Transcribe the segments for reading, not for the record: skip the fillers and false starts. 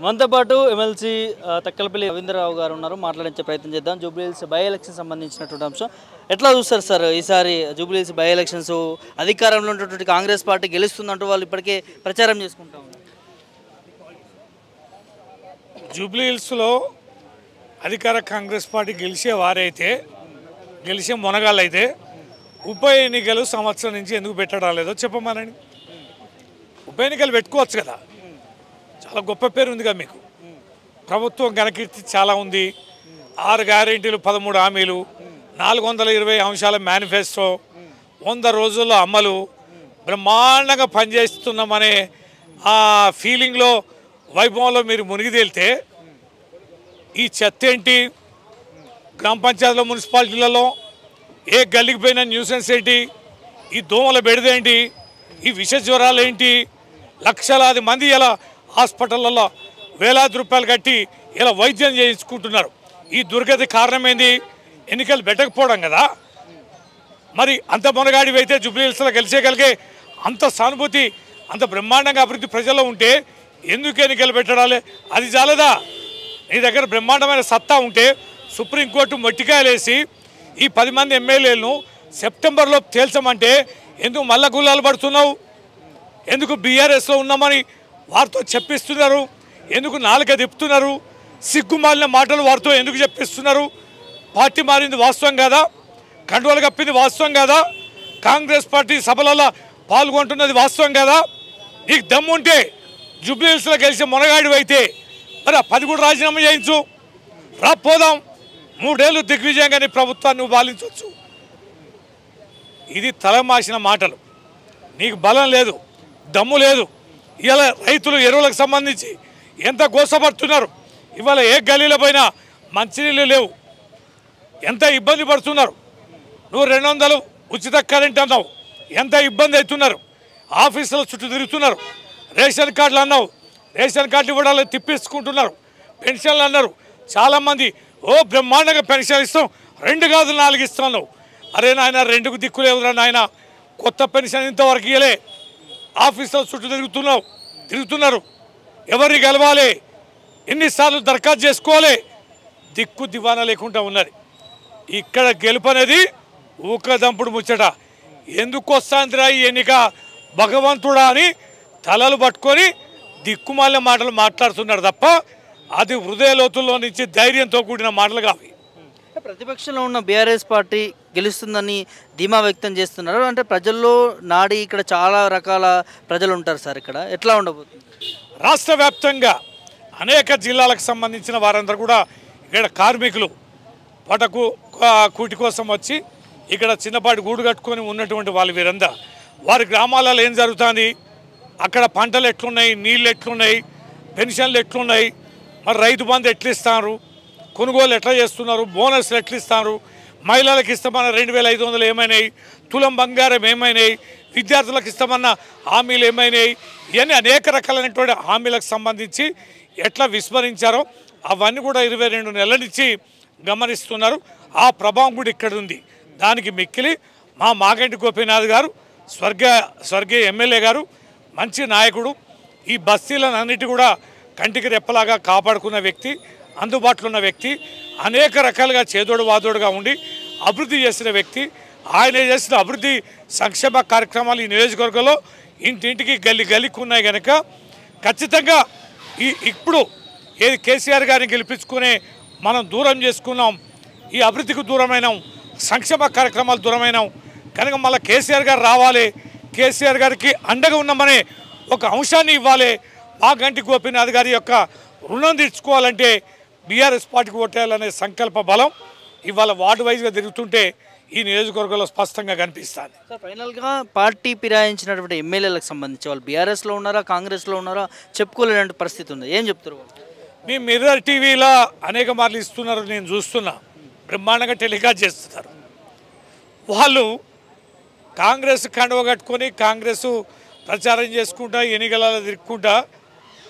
మనతో పాటు ఎమ్మెల్సీ తక్కలపల్లి రవీంద్రరావు గారు ఉన్నారు. మాట్లాడించే ప్రయత్నం చేద్దాం. జూబ్లీహిల్స్ బై ఎలక్షన్ సంబంధించినటువంటి అంశం ఎట్లా చూస్తారు సార్? ఈసారి జూబ్లీహిల్స్ బై ఎలక్షన్స్ అధికారంలో ఉన్నటువంటి కాంగ్రెస్ పార్టీ గెలుస్తుందంటూ వాళ్ళు ఇప్పటికే ప్రచారం చేసుకుంటా ఉన్నారు. జూబ్లీహిల్స్లో అధికార కాంగ్రెస్ పార్టీ గెలిచే మొనగాళ్ళైతే ఉప ఎన్నికలు సంవత్సరం నుంచి ఎందుకు పెట్టడం లేదో చెప్పమనండి. ఉప ఎన్నికలు పెట్టుకోవచ్చు కదా, చాలా గొప్ప పేరు ఉంది కదా మీకు. ప్రభుత్వం ఘనకీర్తి చాలా ఉంది. 6 గ్యారెంటీలు, 13 హామీలు, 420 అంశాల మేనిఫెస్టో, 100 రోజుల్లో అమలు, బ్రహ్మాండంగా పనిచేస్తున్నామనే ఆ ఫీలింగ్లో, వైభవంలో మీరు మునిగి తేలితే ఈ చెత్త ఏంటి? గ్రామ పంచాయతీలో, మున్సిపాలిటీలలో ఏ గల్లీకి పోయిన న్యూసెన్స్ ఏంటి? ఈ దోమల బెడదేంటి? ఈ విష జ్వరాలు ఏంటి? లక్షలాది మంది ఇలా హాస్పిటళ్ళల్లో వేలాది రూపాయలు కట్టి ఇలా వైద్యం చేయించుకుంటున్నారు. ఈ దుర్గతి కారణం ఏంది? ఎన్నికలు పెట్టకపోవడం కదా. మరి అంత మొనగాడివి అయితే జూబ్లీహిల్స్లో గెలిచేయగలిగే అంత సానుభూతి, అంత బ్రహ్మాండంగా అభివృద్ధి ప్రజల్లో ఉంటే ఎందుకు ఎన్నికలు పెట్టడాలే? అది చాలదా? నీ దగ్గర బ్రహ్మాండమైన సత్తా ఉంటే సుప్రీంకోర్టు మొట్టికాయలేసి ఈ 10 మంది ఎమ్మెల్యేలను సెప్టెంబర్లో తేల్చమంటే ఎందుకు మళ్ళా గుల్లాలు పడుతున్నావు? ఎందుకు బీఆర్ఎస్లో ఉన్నామని వారితో చెప్పిస్తున్నారు? ఎందుకు నాలుక తిప్పుతున్నారు? సిగ్గుమాలిన మాటలు వారితో ఎందుకు చెప్పిస్తున్నారు? పార్టీ మారింది వాస్తవం కాదా? కండువలు కప్పింది వాస్తవం కాదా? కాంగ్రెస్ పార్టీ సభలలో పాల్గొంటున్నది వాస్తవం కాదా? నీకు దమ్ముంటే జూబ్లీహిల్స్లో గెలిచే మొనగాడివి అయితే మరి 10 కూడా రాజీనామా చేయించు, పోదాం. 3 ఏళ్ళు దిగ్విజయంగానే ప్రభుత్వాన్ని పాలించవచ్చు. ఇది తలమాసిన మాటలు. నీకు బలం లేదు, దమ్ము లేదు. ఇవాళ రైతులు ఎరువులకు సంబంధించి ఎంత గోసపడుతున్నారు. ఇవాళ ఏ గల్లీలో పోయినా మంచినీళ్ళు లేవు, ఎంత ఇబ్బంది పడుతున్నారు. నువ్వు 200 ఉచిత కరెంట్ అన్నావు, ఎంత ఇబ్బంది అవుతున్నారు. ఆఫీసుల చుట్టూ తిరుగుతున్నారు. రేషన్ కార్డులు అన్నావు, రేషన్ కార్డులు ఇవ్వడాలు తిప్పించుకుంటున్నారు. పెన్షన్లు అన్నారు, చాలామంది బ్రహ్మాండంగా పెన్షన్ ఇస్తాం, 2 కాదు 4 ఇస్తున్నావు. అరే నాయన, 2కు దిక్కులేదురా నాయన. కొత్త పెన్షన్ ఇంతవరకు ఇవ్వలే. ఆఫీసుల చుట్టూ తిరుగుతున్నారు. ఎవరిని గెలవాలి? ఎన్నిసార్లు దరఖాస్తు చేసుకోవాలి? దిక్కు దివానా లేకుండా ఉన్నది. ఇక్కడ గెలుపు అనేది ఊకదంపుడు ముచ్చట. ఎందుకు వస్తాందిరా ఈ ఎన్నిక భగవంతుడా అని తలలు పట్టుకొని దిక్కుమాలిన మాటలు మాట్లాడుతున్నారు తప్ప అది హృదయ లోతుల్లో నుంచి ధైర్యంతో కూడిన మాటలు కావి. ప్రతిపక్షంలో ఉన్న బీఆర్ఎస్ పార్టీ గెలుస్తుందని ధీమా వ్యక్తం చేస్తున్నారు. అంటే ప్రజల్లో నాడి ఇక్కడ చాలా రకాల ప్రజలు ఉంటారు సార్. ఇక్కడ ఎట్లా ఉండబోతుంది? రాష్ట్ర వ్యాప్తంగా అనేక జిల్లాలకు సంబంధించిన వారందరూ కూడా ఇక్కడ కార్మికులు పటకు కూటి కోసం వచ్చి ఇక్కడ చిన్నపాటి గూడు కట్టుకొని ఉన్నటువంటి వాళ్ళు వీరందరూ వారి గ్రామాలలో ఏం జరుగుతుంది, అక్కడ పంటలు ఎట్లున్నాయి, నీళ్ళు ఎట్లున్నాయి, పెన్షన్లు ఎట్లున్నాయి, మరి రైతు బంధు ఎట్లా ఇస్తున్నారు, కొనుగోలు ఎట్లా చేస్తున్నారు, బోనస్లు ఎట్లా ఇస్తున్నారు, మహిళలకు ఇస్తామన్న 2500 ఏమైనాయి, తులం బంగారం ఏమైనాయి, విద్యార్థులకు ఇస్తామన్న హామీలు ఏమైనాయి, ఇవన్నీ అనేక రకాలైనటువంటి హామీలకు సంబంధించి ఎట్లా విస్మరించారో అవన్నీ కూడా 22 నెలల నుంచి గమనిస్తున్నారు. ఆ ప్రభావం కూడా ఇక్కడ ఉంది. దానికి మిక్కిలి మా మాగంటి గోపీనాథ్ గారు స్వర్గీయ ఎమ్మెల్యే గారు మంచి నాయకుడు. ఈ బస్తీలను అన్నిటి కూడా కంటికి రెప్పలాగా కాపాడుకున్న వ్యక్తి, అందుబాటులో ఉన్న వ్యక్తి, అనేక రకాలుగా చేదోడు వాదోడుగా ఉండి అభివృద్ధి చేసిన వ్యక్తి. ఆయన చేసిన అభివృద్ధి సంక్షేమ కార్యక్రమాలు ఈ నియోజకవర్గంలో ఇంటింటికి గల్లీకి ఉన్నాయి కనుక ఖచ్చితంగా ఇప్పుడు ఏది కేసీఆర్ గారిని గెలిపించుకునే మనం దూరం చేసుకున్నాం, ఈ అభివృద్ధికి దూరమైనాం, సంక్షేమ కార్యక్రమాలు దూరమైనాం కనుక మళ్ళీ కేసీఆర్ గారు రావాలి, కేసీఆర్ గారికి అండగా ఉన్నామనే ఒక అంశాన్ని ఇవ్వాలి. మాగంటి గోపీనాథ్ గారి యొక్క రుణం తీర్చుకోవాలంటే బీఆర్ఎస్ పార్టీకి ఓటేయాలనే సంకల్ప బలం ఇవాళ వార్డు వైజ్గా తిరుగుతుంటే ఈ నియోజకవర్గంలో స్పష్టంగా కనిపిస్తుంది. సార్, ఫైనల్గా పార్టీ ఫిరాయించినటువంటి ఎమ్మెల్యేలకు సంబంధించి వాళ్ళు బీఆర్ఎస్లో ఉన్నారా, కాంగ్రెస్లో ఉన్నారా చెప్పుకోలేని పరిస్థితి ఉంది. ఏం చెప్తారు? మీ మిర్రర్ టీవీలో అనేక మార్లు ఇస్తున్నారు, నేను చూస్తున్నా, బ్రహ్మాండంగా టెలికాస్ట్ చేస్తున్నారు. వాళ్ళు కాంగ్రెస్ కండువ కట్టుకొని కాంగ్రెస్ ప్రచారం చేసుకుంటా ఎన్నికలలో తిరుక్కుంటా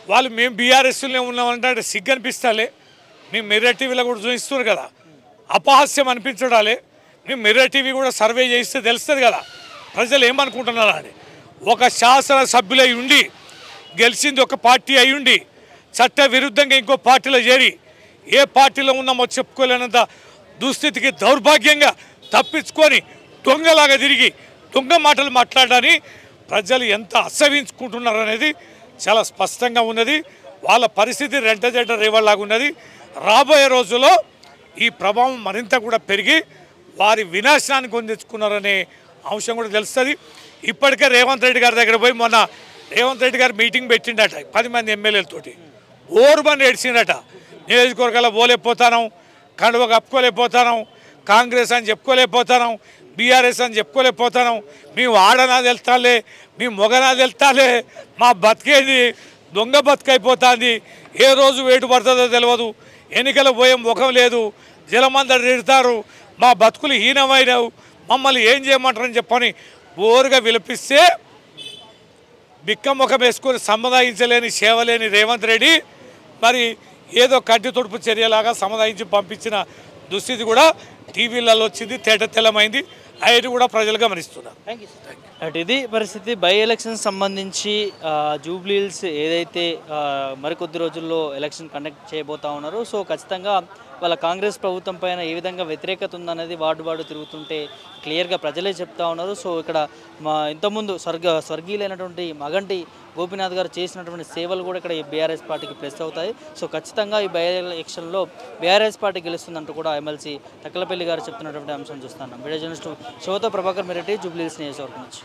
వాళ్ళు మేము బీఆర్ఎస్లోనే ఉన్నామంటే సిగ్గు అనిపిస్తాలే. మేము మిర్రర్ టీవీలో కూడా చూపిస్తున్నారు కదా, అపహాస్యం అనిపించడాలే. మేము మిర్రర్ టీవీ కూడా సర్వే చేస్తే తెలుస్తుంది కదా ప్రజలు ఏమనుకుంటున్నారా అని. ఒక శాసనసభ్యులై ఉండి గెలిచింది ఒక పార్టీ అయ్యుండి చట్ట విరుద్ధంగా ఇంకో పార్టీలో చేరి ఏ పార్టీలో ఉన్నామో చెప్పుకోలేనంత దుస్థితికి దౌర్భాగ్యంగా తప్పించుకొని దొంగలాగా తిరిగి దొంగ మాటలు మాట్లాడని ప్రజలు ఎంత అసహించుకుంటున్నారు అనేది చాలా స్పష్టంగా ఉన్నది. వాళ్ళ పరిస్థితి రెంటజెడ్డ రేవల్లాగా ఉన్నది. రాబోయే రోజుల్లో ఈ ప్రభావం మరింత కూడా పెరిగి వారి వినాశనాన్ని కొని తెచ్చుకున్నారనే అంశం కూడా తెలుస్తుంది. ఇప్పటికే రేవంత్ రెడ్డి గారి దగ్గర పోయి మొన్న రేవంత్ రెడ్డి గారు మీటింగ్ పెట్టిండట 10 మంది ఎమ్మెల్యేలతోటి. ఓర్మని ఏడ్చిండట, నియోజకవర్గాల్లో పోలేకపోతాను, కండువ కప్పుకోలేకపోతాను, కాంగ్రెస్ అని చెప్పుకోలేకపోతాను, బీఆర్ఎస్ అని చెప్పుకోలేకపోతాను, మేము ఆడనాది వెళ్తాలే, మేము మొగనాది వెళ్తాలే, మా బతికేది దొంగ బతుకైపోతుంది, ఏ రోజు వేటు పడుతుందో తెలియదు, ఎన్నికలు పోయే ముఖం లేదు, జలమందరు తిడతారు, మా బతుకులు హీనమైనవు, మమ్మల్ని ఏం చేయమంటారని చెప్పని బోరుగా విలపిస్తే బిక్క ముఖం వేసుకొని సముదాయించలేని సేవలేని రేవంత్ రెడ్డి మరి ఏదో కంటి తొడుపు చర్యలాగా సముదాయించి పంపించిన దుస్థితి కూడా టీవీలలో వచ్చింది, తేట తెల్లమైంది. అవి కూడా ప్రజలు గమనిస్తున్నారు. Thank you sir. అటు ఇది పరిస్థితి. బై ఎలక్షన్ సంబంధించి జూబ్లీహిల్స్ ఏదైతే మరికొద్ది రోజుల్లో ఎలక్షన్ కండక్ట్ చేయబోతా ఉన్నారు. సో ఖచ్చితంగా వాళ్ళ కాంగ్రెస్ ప్రభుత్వం పైన ఏ విధంగా వ్యతిరేకత ఉందనేది వార్డు తిరుగుతుంటే క్లియర్గా ప్రజలే చెప్తా ఉన్నారు. సో ఇక్కడ ఇంతకుముందు స్వర్గీయులైనటువంటి మగంటి గోపీనాథ్ గారు చేసినటువంటి సేవలు కూడా ఇక్కడ బీఆర్ఎస్ పార్టీకి ప్లస్ అవుతాయి. సో ఖచ్చితంగా ఈ బై ఎలక్షన్లో బీఆర్ఎస్ పార్టీ గెలుస్తుందంటూ కూడా ఎమ్మెల్సీ తక్కలపల్లి గారు చెప్తున్నటువంటి అంశం చూస్తున్నాం. వీడియో జర్నలిస్టు శివతో ప్రభాకర్ మిరెడ్డి, జూబ్లీహిల్స్ నియోజకవర్గం నుంచి.